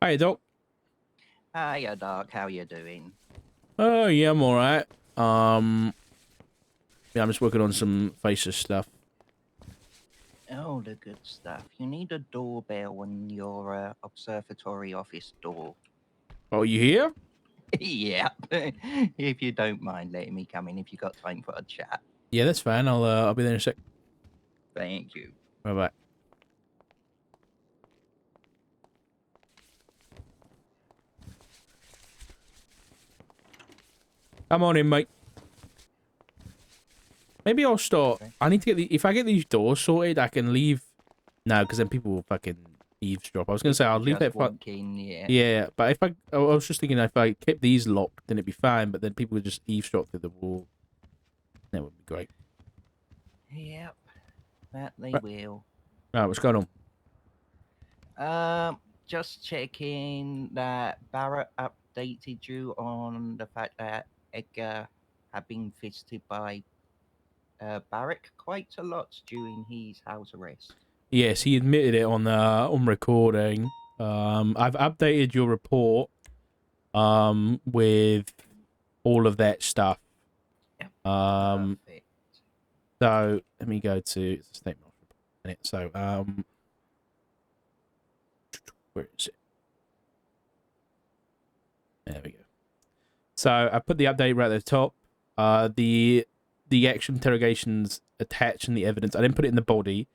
Hey, Doc. Hiya, Doc. How you doing? Oh, yeah, I'm alright. Yeah, I'm just working on some Faceless stuff. Oh, the good stuff. You need a doorbell on your observatory office door. Oh, you here? Yeah. If you don't mind letting me come in if you got time for a chat. Yeah, that's fine. I'll be there in a sec. Thank you. Bye-bye. Come on in, mate. Maybe I'll start. Okay. I need to get if I get these doors sorted, I can leave. No, because then people will fucking eavesdrop. I was gonna say I'll People leave just that. walk in, yeah. Yeah, but if I was just thinking if I kept these locked, then it'd be fine. But then people would just eavesdrop through the wall. That would be great. Yep, that they Right, will. right, what's going on? Just checking that Barrett updated you on the fact that Edgar had been visited by Beric quite a lot during his house arrest. Yes, he admitted it on recording. I've updated your report with all of that stuff. Yep. Um, Perfect. so let me go to the statement of report. So, where is it? There we go. So I put the update right at the top. The action interrogations attached in the evidence. I didn't put it in the body.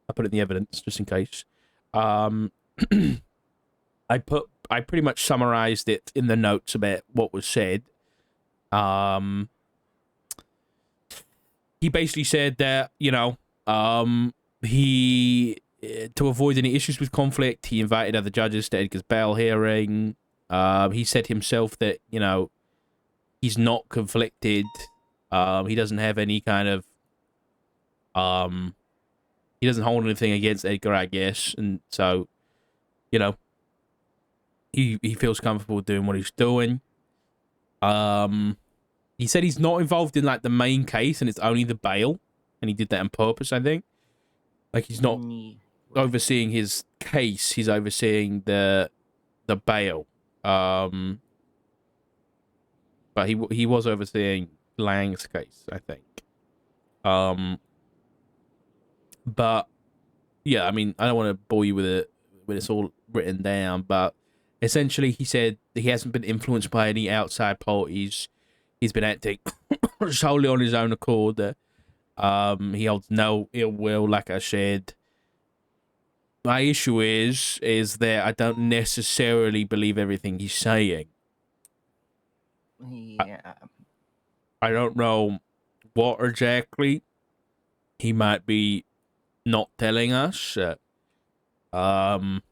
I put it in the evidence just in case. Um, I pretty much summarized it in the notes about what was said. Um, he basically said that he to avoid any issues with conflict, he invited other judges to Edgar's bail hearing. He said himself that he's not conflicted. He doesn't have any kind of he doesn't hold anything against Edgar, I guess, and so you know he feels comfortable doing what he's doing. Um, he said he's not involved in like the main case, and it's only the bail, and he did that on purpose. I think like he's not Right. overseeing his case; he's overseeing the bail. Um, but he was overseeing Lang's case, I think. Um, but yeah, I mean, I don't want to bore you with it when it's all written down, but essentially, he said he hasn't been influenced by any outside parties. He's been acting solely on his own accord. He holds no ill will, like I said. My issue is that I don't necessarily believe everything he's saying. I, Yeah. I don't know what exactly he might be not telling us. Um,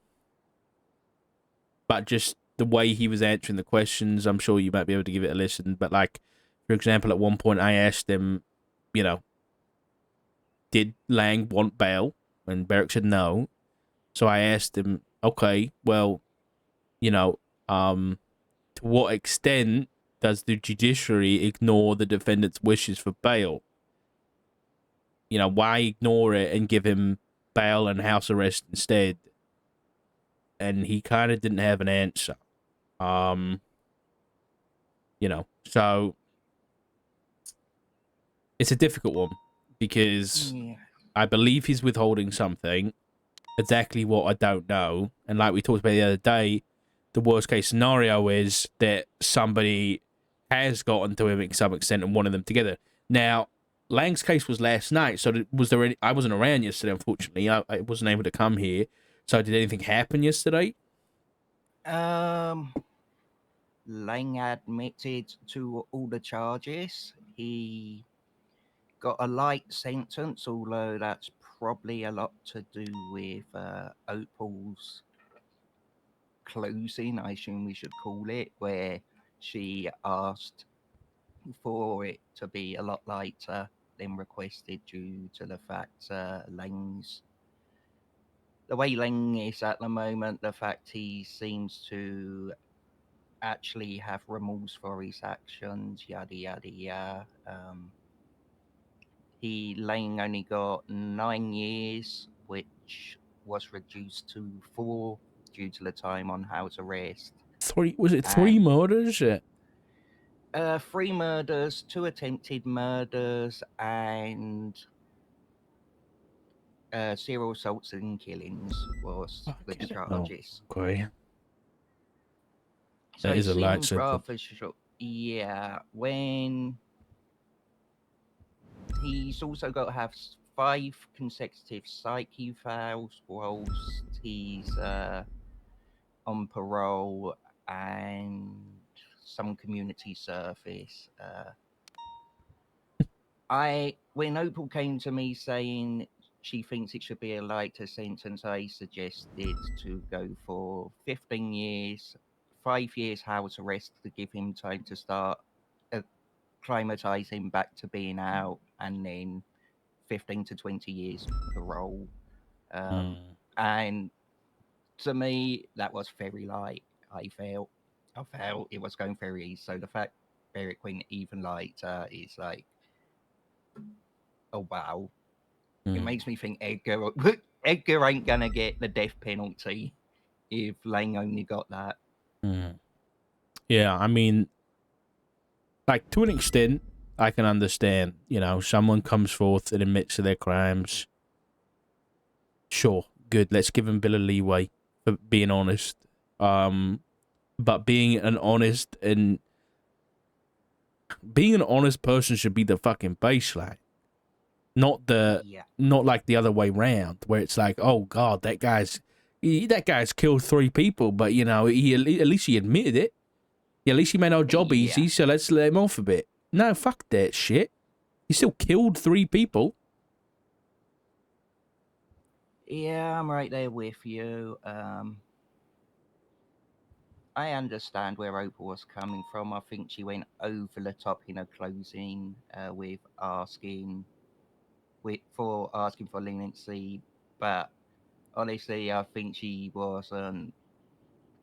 but just the way he was answering the questions, I'm sure you might be able to give it a listen. But like, for example, at one point I asked him, you know, did Lang want bail? And Beric said no. So I asked him, okay, well, you know, to what extent does the judiciary ignore the defendant's wishes for bail? Why ignore it and give him bail and house arrest instead? And he kind of didn't have an answer. Um, so it's a difficult one because Yeah. I believe he's withholding something. Exactly what I don't know. And like we talked about the other day, the worst case scenario is that somebody has gotten to him to some extent and wanted them together. Now, Lang's case was last night, so was there any? I wasn't around yesterday, unfortunately. I wasn't able to come here. So did anything happen yesterday? Um, Lang admitted to all the charges. He got a light sentence, although that's probably a lot to do with Opal's closing, I assume we should call it, where she asked for it to be a lot lighter than requested due to the fact Lang's the way Lang is at the moment, the fact he seems to actually have remorse for his actions, yada yada yada. Lang only got 9 years, which was reduced to 4 due to the time on house arrest. Was it three And murders? 3 murders, 2 attempted murders, and serial assaults and killings was the Fucking hell. charges. Okay. So That it is a light seemed sentence. rather short. Yeah, when he's also got to have 5 consecutive psych evals whilst he's on parole and some community service. When Opal came to me saying she thinks it should be a lighter sentence, I suggested to go for 15 years, 5 years house arrest to give him time to start acclimatizing back to being out, and then 15 to 20 years parole. Mm. And to me, that was very light. I felt it was going very easy. So the fact Beric went even lighter is like, oh wow. It Mm. makes me think Edgar ain't gonna get the death penalty if Lang only got that. Mm. Yeah, I mean, like, to an extent, I can understand. Someone comes forth and admits to their crimes. Sure, good. Let's give them a bit of leeway for being honest. But being an honest person should be the fucking baseline, not Yeah, not like the other way round, where it's like, oh god, that guy's killed 3 people, but at least he admitted it. Yeah, at least he made our job yeah, easy, so let's let him off a bit. No, fuck that shit. He still killed 3 people. yeah. I'm right there with you. I understand where Opal was coming from. I think she went over the top in her closing with asking for leniency, but honestly, I think she wasn't.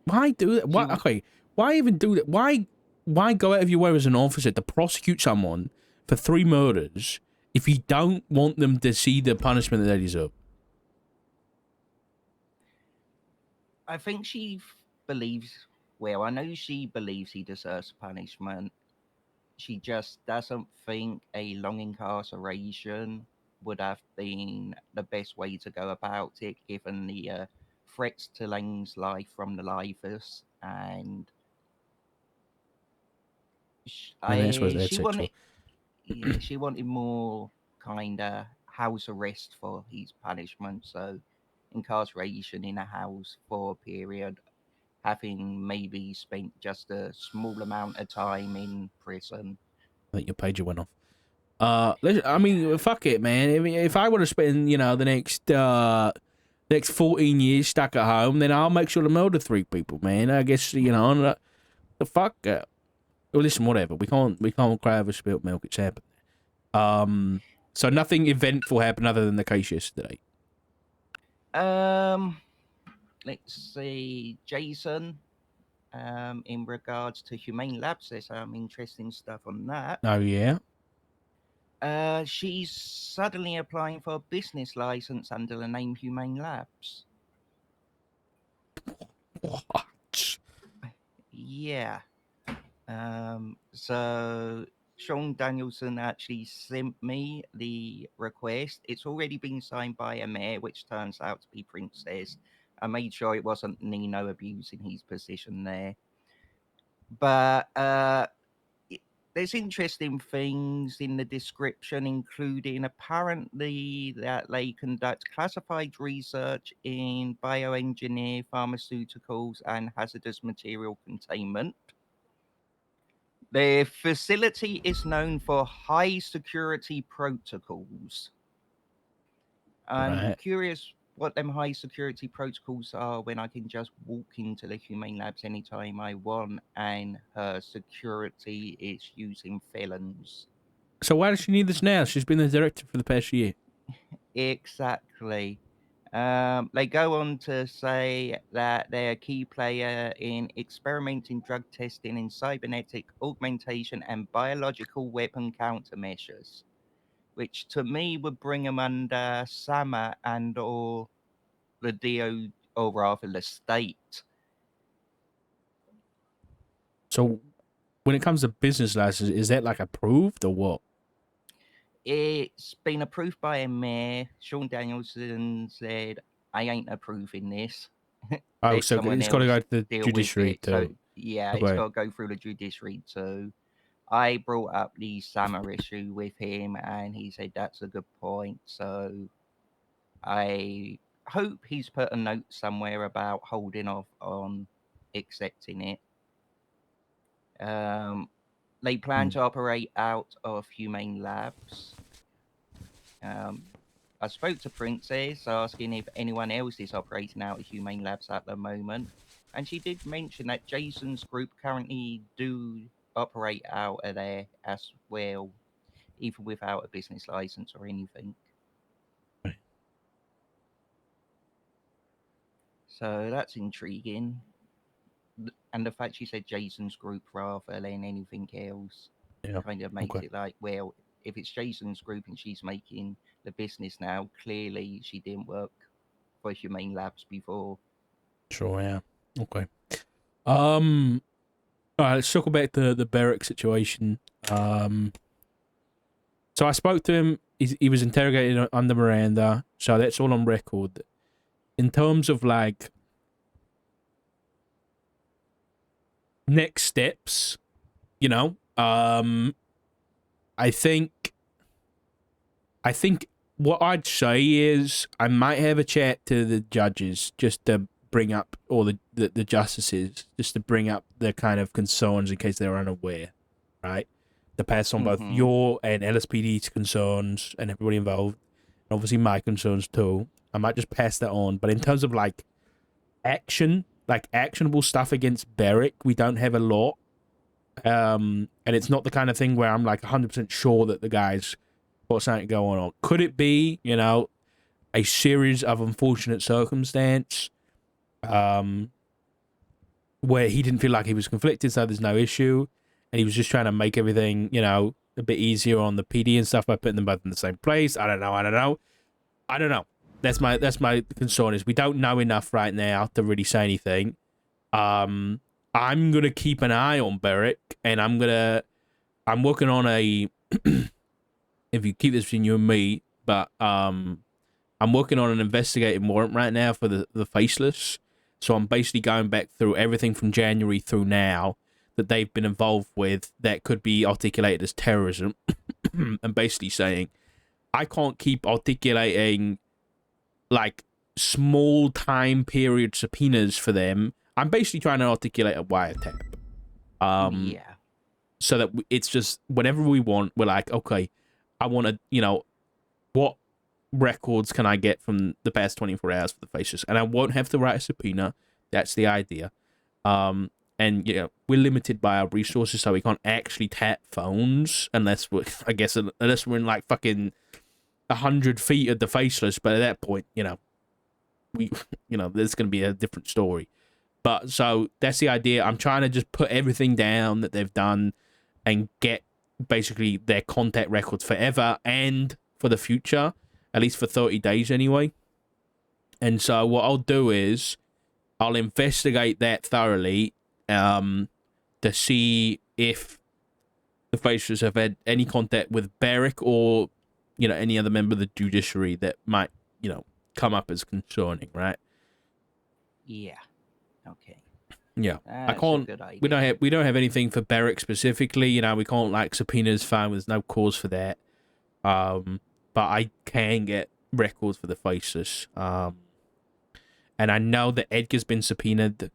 Why do that? She Why? w- Okay, why even do that? Why go out of your way as an officer to prosecute someone for 3 murders if you don't want them to see the punishment that they deserve? I think believes. Well, I know she believes he deserves punishment. She just doesn't think a long incarceration would have been the best way to go about it, given the threats to Lang's life from the lifers. And I mean, I suppose that's she it too. wanted, yeah, she wanted more kind of house arrest for his punishment. So incarceration in a house for a period, having maybe spent just a small amount of time in prison. I think your pager went off. I Yeah. mean, fuck it, man. I mean, if I want to spend, the next 14 years stuck at home, then I'll make sure to murder 3 people, man. I guess the fuck. Well, listen, whatever. We can't cry over spilt milk. It's happened. So nothing eventful happened other than the case yesterday. Um, let's see, Jason. In regards to Humane Labs, there's some interesting stuff on that. Oh yeah. She's suddenly applying for a business license under the name Humane Labs. What? Yeah. So Sean Danielson actually sent me the request. It's already been signed by a mayor, which turns out to be Princess. I made sure it wasn't Nino abusing his position there. But there's interesting things in the description, including apparently that they conduct classified research in bioengineer, pharmaceuticals, and hazardous material containment. Their facility is known for high security protocols. I'm Right. curious what them high security protocols are when I can just walk into the Humane Labs anytime I want and her security is using felons. So why does she need this now? She's been the director for the past year. Exactly. They go on to say that they're a key player in experimenting drug testing in cybernetic augmentation and biological weapon countermeasures, which to me would bring them under SAMA and or the or rather the state. So when it comes to business license, is that like approved or what? It's been approved by a mayor. Sean Danielson said, "I ain't approving this. Oh, Let so someone it's got to else go to the deal with judiciary it." So too. yeah, it's Okay. got to go through the judiciary too. I brought up the summer issue with him, and he said that's a good point. So I hope he's put a note somewhere about holding off on accepting it. Um, they plan Hmm. to operate out of Humane Labs. Um, I spoke to Princess asking if anyone else is operating out of Humane Labs at the moment, and she did mention that Jason's group currently do operate out of there as well, even without a business license or anything. So that's intriguing. And the fact she said Jason's group rather than anything else Yeah. kind of makes Okay. it like, well, if it's Jason's group and she's making the business now, clearly she didn't work for Humane Labs before. Sure. Yeah. Okay. Um. All right. Let's circle back to the Beric situation. So I spoke to him. He was interrogated under Miranda, so that's all on record. In terms of like next steps, you know, I think I think what I'd say is I might have a chat to the judges just to bring up, or the justices, just to bring up the kind of concerns in case they're unaware, right? To pass on both Mm-hmm. your and LSPD's concerns and everybody involved, and obviously my concerns too. I might just pass that on. But in terms of like action, like actionable stuff against Beric, we don't have a lot. And it's not the kind of thing where I'm like 100% sure that the guy's got something going on. Could it be, a series of unfortunate circumstance, um, where he didn't feel like he was conflicted, so there's no issue, and he was just trying to make everything, a bit easier on the PD and stuff by putting them both in the same place. I don't know. That's my concern is we don't know enough right now to really say anything. Um, I'm gonna keep an eye on Beric, and I'm working on a if you keep this between you and me, but I'm working on an investigative warrant right now for the Faceless. So I'm basically going back through everything from January through now that they've been involved with that could be articulated as terrorism, and basically saying I can't keep articulating like small time period subpoenas for them. I'm basically trying to articulate a wiretap. Um, Yeah. so that it's just whenever we want, we're like, okay, I want to, what records can I get from the past 24 hours for the faces? And I won't have to write a subpoena. That's the idea. And we're limited by our resources, so we can't actually tap phones unless unless we're in like fucking 100 feet of the faceless. But at that point, we, there's gonna be a different story. But so that's the idea. I'm trying to just put everything down that they've done and get basically their contact records forever and for the future, at least for 30 days anyway. And so what I'll do is I'll investigate that thoroughly, to see if the Faces have had any contact with Beric or, any other member of the judiciary that might, come up as concerning, right? Yeah. Okay. Yeah. I That's a can't good we don't idea. have we don't have anything for Beric specifically, we can't like subpoenas fine, there's no cause for that. But I can get records for the Faces. And I know that Edgar's been subpoenaed,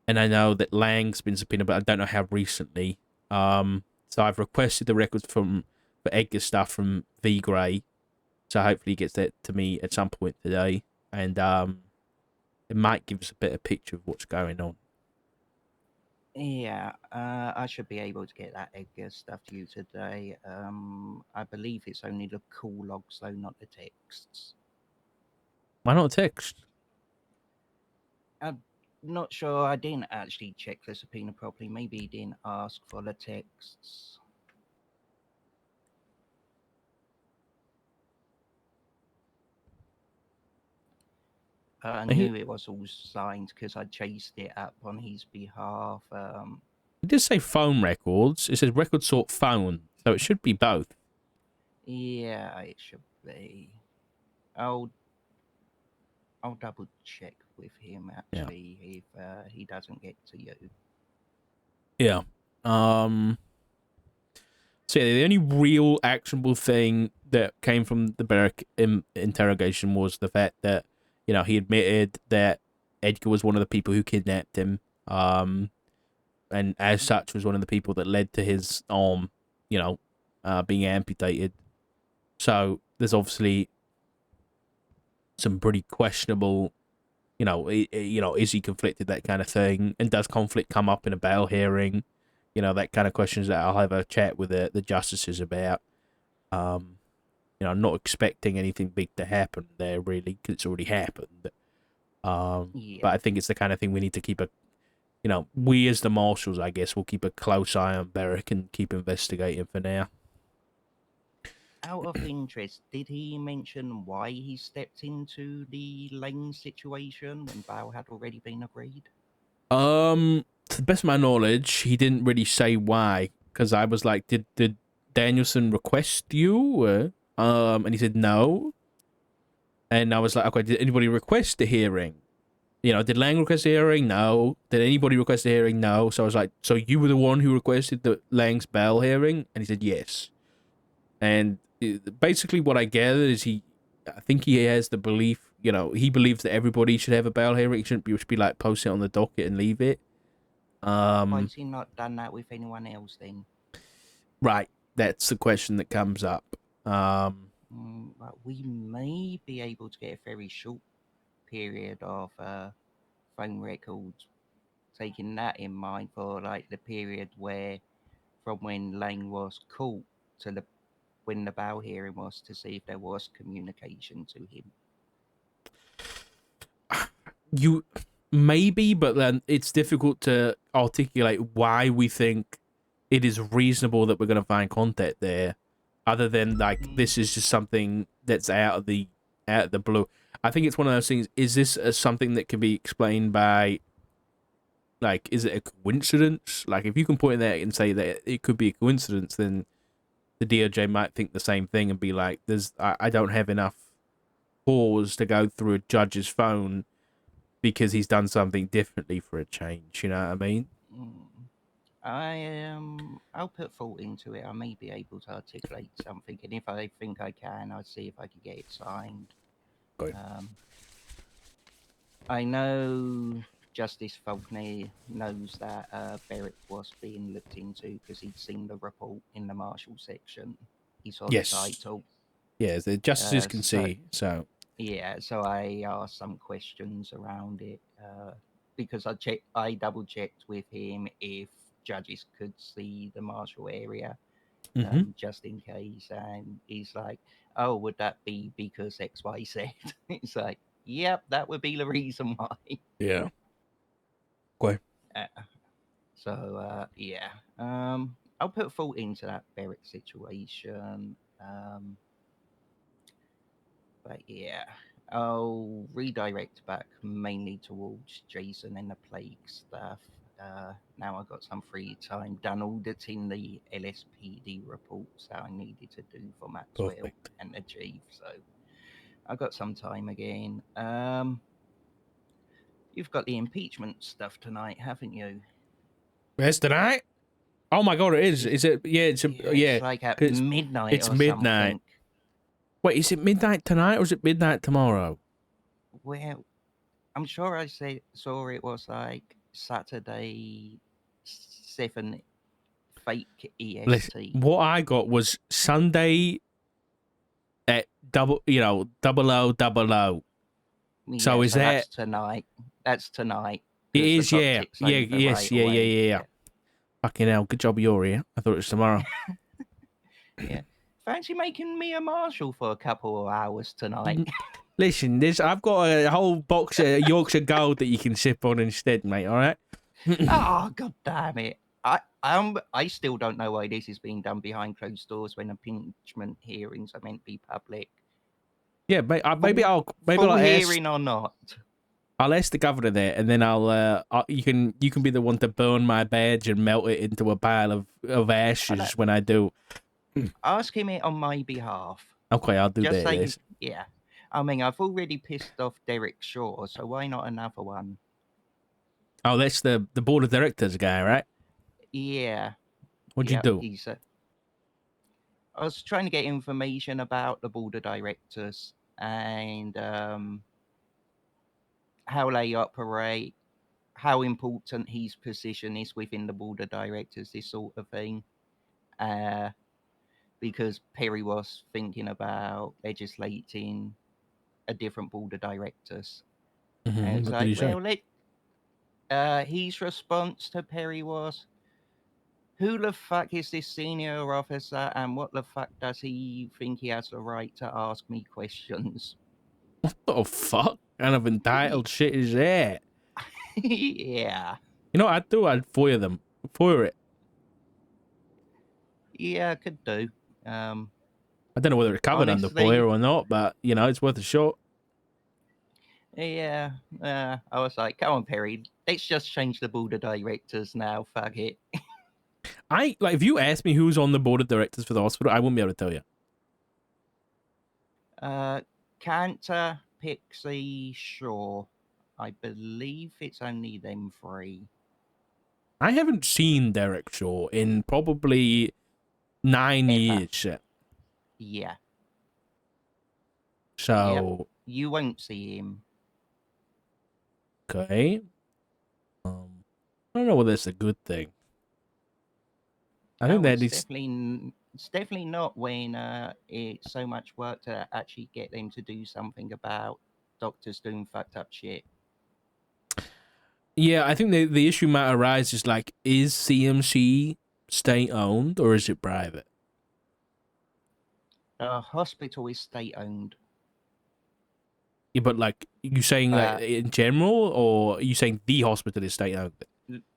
and I know that Lang's been subpoenaed, but I don't know how recently. So I've requested the records for Edgar's stuff from V Gray, so hopefully he gets that to me at some point today, and it might give us a better picture of what's going on. Yeah, I should be able to get that Edgar stuff to you today. I believe it's only the call logs, though, not the texts. Why not text? I'm not sure. I didn't actually check the subpoena properly. Maybe he didn't ask for the texts. I He, knew it was all signed because I chased it up on his behalf. he did say phone records. It says record sort phone, so it should be both. Yeah, it should be. I'll I'll double check with him Yeah. actually if he doesn't get to you. Yeah. So yeah, the only real actionable thing that came from the Beric interrogation was the fact that he admitted that Edgar was one of the people who kidnapped him, and as such was one of the people that led to his arm, being amputated. So there's obviously some pretty questionable, is he conflicted, that kind of thing, and does conflict come up in a bail hearing? That kind of questions that I'll have a chat with the justices about. I'm not expecting anything big to happen there, really, because it's already happened. Yeah. But I think it's the kind of thing we need to keep we as the marshals, I guess, will keep a close eye on Beric and keep investigating for now. Out of interest, did he mention why he stepped into the lane situation when bail had already been agreed? To the best of my knowledge, he didn't really say why, because I was like, did Danielson request you? And he said no. And I was like, okay, did anybody request a hearing? Did Lang request a hearing? No. Did anybody request a hearing? No. So I was like, so you were the one who requested the Lang's bail hearing? And he said yes. And basically what I gathered is I think he has the belief, he believes that everybody should have a bail hearing. It shouldn't be like post it on the docket and leave it. Why has he not done that with anyone else then? Right. That's the question that comes up. But we may be able to get a very short period of phone records, taking that in mind for like the period where from when Lang was caught to when the bail hearing was, to see if there was communication to him. You maybe, but then it's difficult to articulate why we think it is reasonable that we're going to find contact there, other than like this is just something that's out of the blue. I think it's one of those things. Is this something that can be explained by, like, is it a coincidence? Like, if you can point that and say that it could be a coincidence, then the DOJ might think the same thing and be like, I don't have enough pause to go through a judge's phone because he's done something differently for a change. You know what I mean? I'll put thought into it. I may be able to articulate something, and if I think I can, I'll see if I can get it signed. Good. I know Justice Faulkner knows that Beric was being looked into because he'd seen the report in the Marshall section. He saw the title. Yeah, the justices can see. So yeah, so I asked some questions around it because I double checked with him if judges could see the Marshall area, just in case, and he's like, "Oh, would that be because X, Y, Z?" It's like, "Yep, that would be the reason why." Yeah. Okay. Yeah. I'll put thought into that Beric situation. But yeah, I'll redirect back mainly towards Jason and the plague stuff. Now I've got some free time, done auditing the LSPD reports that I needed to do for Maxwell Perfect. and the chief, so I've got some time again. You've got the impeachment stuff tonight, haven't you? Yes, tonight. Oh my god, it is. Is it? Yeah, It's like at midnight it's or midnight. something. Wait, is it midnight tonight or is it midnight tomorrow? Well, I'm sure I saw it was like Saturday 7 fake EST. Listen, what I got was Sunday at 0000. Yeah, so is that that's tonight? That's tonight. It is, yeah. Yeah. Fucking hell, good job you're here. I thought it was tomorrow. Yeah. Fancy making me a marshal for a couple of hours tonight? Listen, I've got a whole box of Yorkshire Gold that you can sip on instead, mate, alright? Oh, god damn it. I still don't know why this is being done behind closed doors when impeachment hearings are meant to be public. Yeah, maybe I'll full ask, hearing or not. I'll ask the governor there, and then you can be the one to burn my badge and melt it into a pile of ashes when I do. Ask him it on my behalf. Okay, I'll do Just that. say, Yes. yeah. I mean, I've already pissed off Derek Shaw, so why not another one? Oh, that's the board of directors guy, right? Yeah. What'd you Yep. do? I was trying to get information about the board of directors and how they operate, how important his position is within the board of directors, this sort of thing. Because Perry was thinking about legislating a different board of directors. And it's What did like, he say? well, his response to Perry was, who the fuck is this senior officer and what the fuck does he think he has the right to ask me questions? What the fuck kind of entitled shit is that? Yeah. You know what I'd do? I'd fire them. Fire it. Yeah, could do. I don't know whether it's covered under fire Honestly, or not, but you know, it's worth a shot. yeah. I was like, come on, Perry, let's just change the board of directors now. Fuck it. If you asked me who's on the board of directors for the hospital, I wouldn't be able to tell you. Cantor, Pixie, Shaw. I believe it's only them three. I haven't seen Derek Shaw in probably 9 Ever. years. Yeah. Yep. So You won't see him. okay. I don't know whether it's a good thing. I think that is. It's definitely not when it's so much work to actually get them to do something about doctors doing fucked up shit. Yeah, I think the issue might arise is like, is CMC state owned or is it private? The hospital is state owned. Yeah, but like, you saying that in general, or are you saying the hospital is state owned?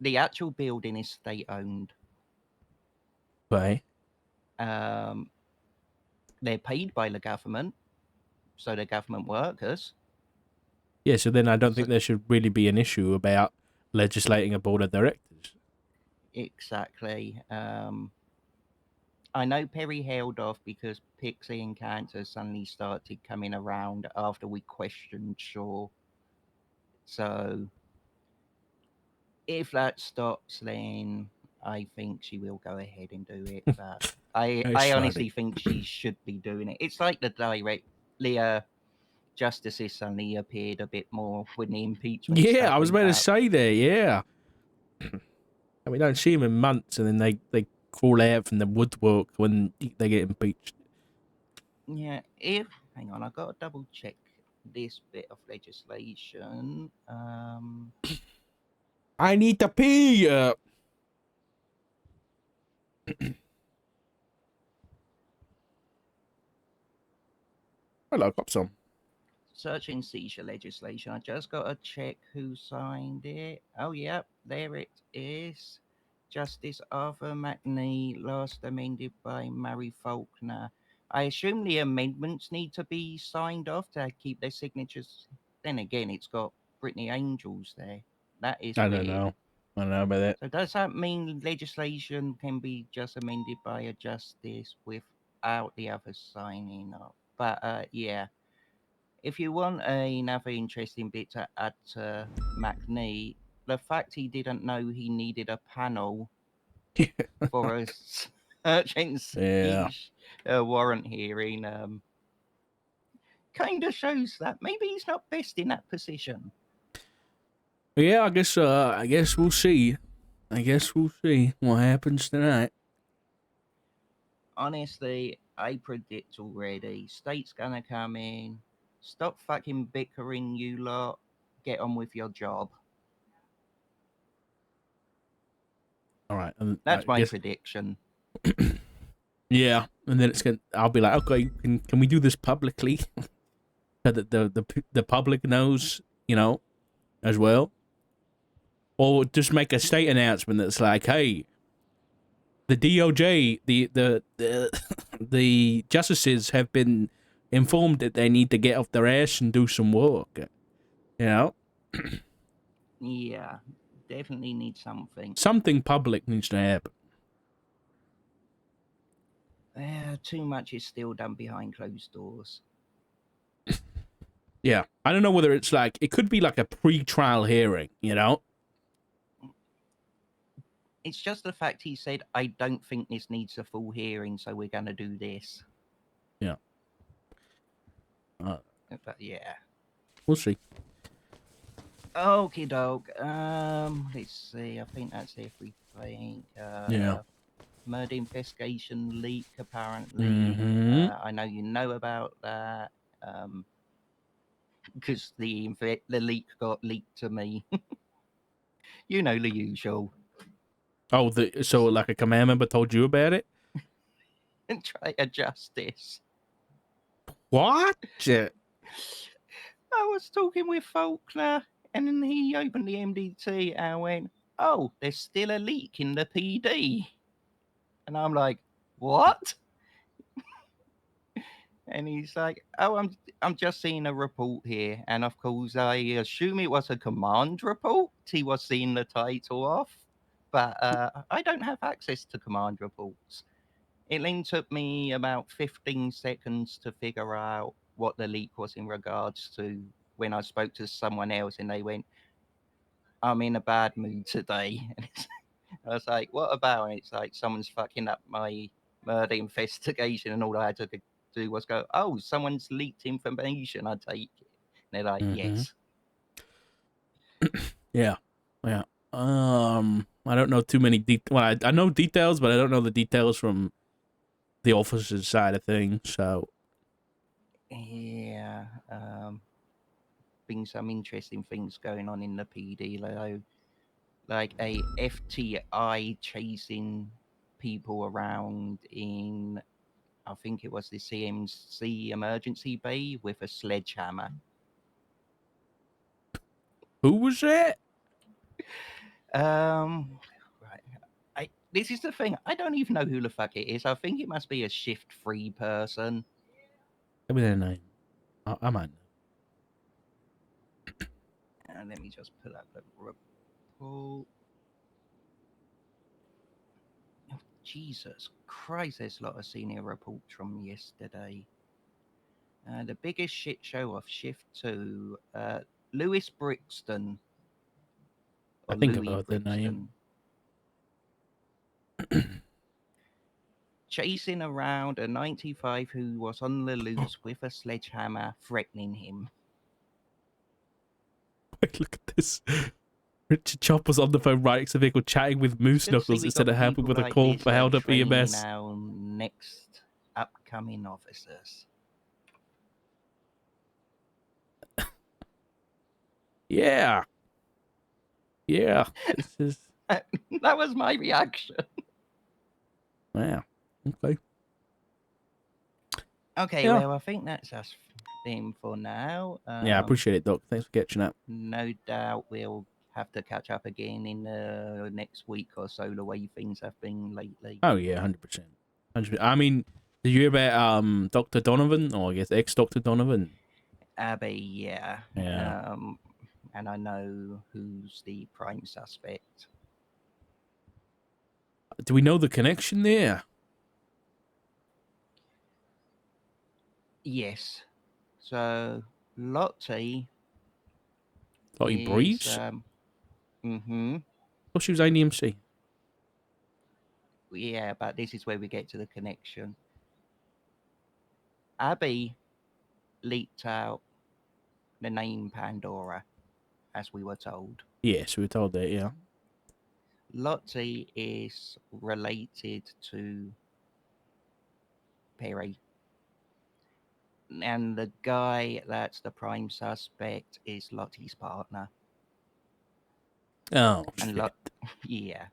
The actual building is state owned. Okay. They're paid by the government, so they're government workers. Yeah, so then I don't think there should really be an issue about legislating a board of directors. Exactly. I know Perry held off because Pixie and Cantor suddenly started coming around after we questioned Shaw. So if that stops, then I think she will go ahead and do it. But I honestly think she should be doing it. It's like the justices suddenly appeared a bit more when the impeachment. Yeah, I was about to say that. Yeah, and we don't see them in months, and then they crawl out from the woodwork when they get impeached. Yeah, hang on, I got to double check this bit of legislation. I need to pee. Hello, got some. Search and seizure legislation. I just got to check who signed it. Oh, yep, there it is. Justice Arthur McNee, last amended by Mary Faulkner. I assume the amendments need to be signed off to keep their signatures. Then again, it's got Brittany Angels there. That is I weird. don't know. I don't know about that. So does that mean legislation can be just amended by a justice without the others signing off? But yeah, if you want another interesting bit to add to McNee, the fact he didn't know he needed a panel for a search and siege warrant hearing kind of shows that maybe he's not best in that position. Yeah, I guess we'll see. I guess we'll see what happens tonight. Honestly, I predict already. State's gonna come in. Stop fucking bickering, you lot. Get on with your job. All right, and That's my prediction. Yeah, and then I'll be like, okay, can we do this publicly, so that the public knows, as well, or just make a state announcement that's like, hey, the DOJ, the justices have been informed that they need to get off their ass and do some work, you know. Yeah, definitely need something. Something public needs to happen. Too much is still done behind closed doors. Yeah, I don't know whether it's like it could be like a pre-trial hearing, you know? It's just the fact he said, I don't think this needs a full hearing, so we're going to do this. Yeah. But yeah. We'll see. Okie doke. Let's see. I think that's everything. Yeah. Murder investigation leak, apparently. Mm-hmm. I know you know about that. Because the leak got leaked to me. You know the usual. Oh, so like a command member told you about it? And try to justice. What? I was talking with Faulkner, and then he opened the MDT and I went, "Oh, there's still a leak in the PD." And I'm like, "What?" And he's like, "Oh, I'm just seeing a report here." And of course, I assume it was a command report. He was seeing the title off, but I don't have access to command reports. It then took me about 15 seconds to figure out what the leak was in regards to when I spoke to someone else, and they went, "I'm in a bad mood today." I was like, "What about?" And it's like, "Someone's fucking up my murder investigation," and all I had to do was go, "Oh, someone's leaked information, I take it." And they're like, Mm-hmm. "Yes." Yeah. Yeah. I don't know too many well, I know details, but I don't know the details from the officer's side of things, so Yeah. Been some interesting things going on in the PD, like a FTI chasing people around in, I think it was the CMC emergency bay with a sledgehammer. who was that? Right. This is the thing. I don't even know who the fuck it is. I think it must be a shift free person. Give me their name. I might know. And let me just pull up the report. Oh, Jesus Christ, there's a lot of senior reports from yesterday. The biggest shit show of Shift 2, Lewis Brixton, I or think I've Louis heard their name. Brixton, chasing around a 95 who was on the loose with a sledgehammer, threatening him. Wait, look at this. Richard Chopper's on the phone writing a vehicle chatting with It's Moose good to see Knuckles we instead got of helping people with a like call this for held up training EMS. our next upcoming officers. Yeah. Yeah. This is That was my reaction. wow. Okay. Okay, Yeah. well, I think that's us thing for now. Yeah, I appreciate it, Doc. Thanks for catching up. No doubt we'll have to catch up again in the next week or so, the way things have been lately. Oh yeah, 100%. 100%. I mean, did you hear about Dr. Donovan, or I guess ex Dr. Donovan? Abby, yeah. Yeah. And I know who's the prime suspect. Do we know the connection there? Yes. So Lottie Lottie is Breeze? mm-hmm. Thought she was ADMC. Yeah, but this is where we get to the connection. Abby leaked out the name Pandora, as we were told. Yes, we were told that, yeah. Lottie is related to Perry. And the guy that's the prime suspect is Lottie's partner. Oh, And shit. yeah.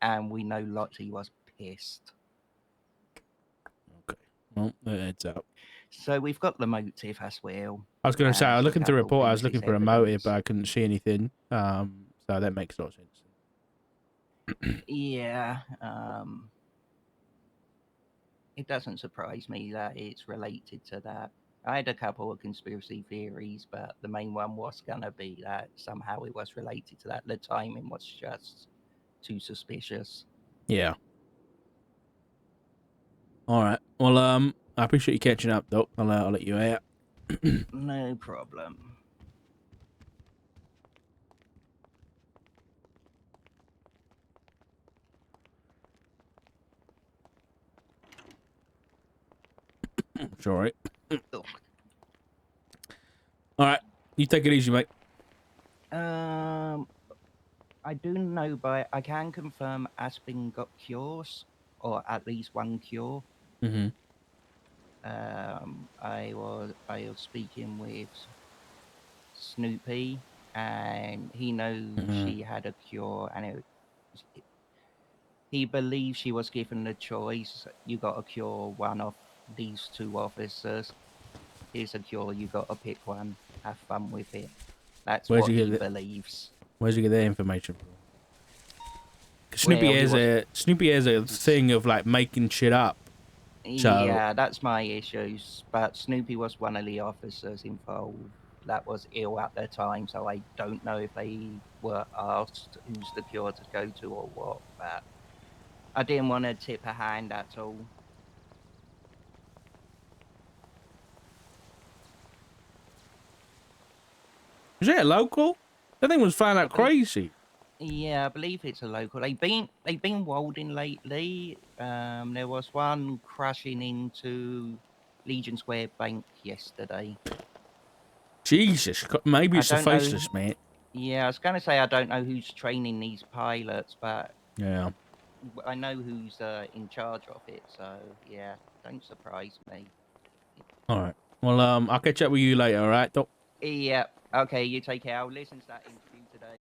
And we know Lottie was pissed. Okay. Well, that adds up. So we've got the motive as well. I was going to say, I was As a looking through the couple report, I was things is looking for a motive, evidence. but I couldn't see anything. So that makes a lot of sense. Yeah. It doesn't surprise me that it's related to that. I had a couple of conspiracy theories, but the main one was gonna be that somehow it was related to that. The timing was just too suspicious. Yeah. All right. Well, I appreciate you catching up, Doc. I'll let you out. No problem. It's all right. Ugh. All right. You take it easy, mate. Um, I do know, but I can confirm Aspen got cures, or at least one cure. Mm-hmm. I was speaking with Snoopy, and he knows Mm-hmm. she had a cure, and he believes she was given the choice. You got to cure one of these two officers. Here's a cure. You got to pick one. Have fun with it. That's Where'd what you he get that? believes. Where'd you get that information from? 'Cause Well, he was. Snoopy has a thing of like making shit up. So Yeah, that's my issues. But Snoopy was one of the officers involved that was ill at the time, so I don't know if they were asked who's the cure to go to or what. But I didn't want to tip a hand at all. is that local? That thing was flying I out believe, crazy. yeah, I believe it's a local. They've been welding lately. There was one crashing into Legion Square Bank yesterday. Jesus, maybe I it's the don't know. faceless, mate. Yeah, I was going to say I don't know who's training these pilots, but Yeah. I know who's in charge of it. So yeah, don't surprise me. All right. Well, I'll catch up with you later. All right, Doc. Yeah. Okay, you take care. I'll listen to that.